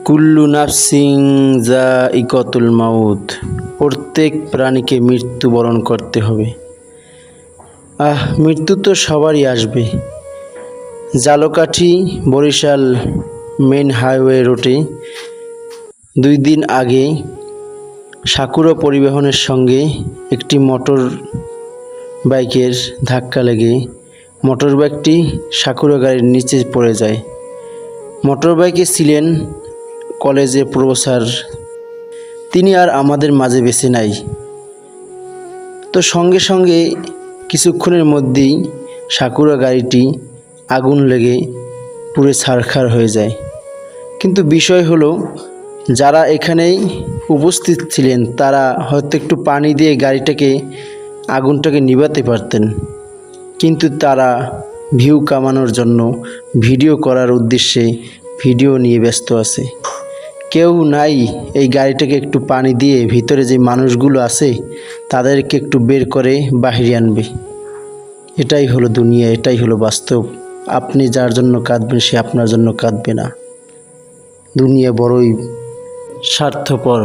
কুল্লু নাফসিং যায়িকাতুল মাউত, প্রত্যেক প্রাণীকে মৃত্যুবরণ করতে হবে। মৃত্যু তো সবারই আসবে। ঝালকাঠি বরিশাল মেন হাইওয়ে রোডে 2 দিন আগে সাকুরা পরিবহনের সঙ্গে একটি মোটর বাইকের ধাক্কা লেগে মোটর বাইকটি সাকুরা গাড়ির নিচে পড়ে যায়। মোটর বাইকে ছিলেন কলেজের প্রফেসর, তিনি আর আমাদের মাঝে বেঁচে নাই। তো সঙ্গে সঙ্গে কিছুক্ষণের মধ্যেই সাকুরা গাড়িটি আগুন লেগে পুরো ছারখার হয়ে যায়। কিন্তু বিষয় হলো, যারা এখানেই উপস্থিত ছিলেন তারা হয়তো একটু পানি দিয়ে আগুনটাকে নিভাতে পারতেন, কিন্তু তারা ভিউ কামানোর জন্য ভিডিও করার উদ্দেশ্যে ভিডিও নিয়ে ব্যস্ত আছে। কেউ নাই এই গাড়িটাকে একটু পানি দিয়ে ভিতরে যে মানুষগুলো আছে তাদেরকে একটু বের করে বাহিরে আনবে। এটাই হলো দুনিয়া, এটাই হলো বাস্তব। আপনি যার জন্য কাঁদবেন সে আপনার জন্য কাঁদবে না। দুনিয়া বড়ই স্বার্থপর।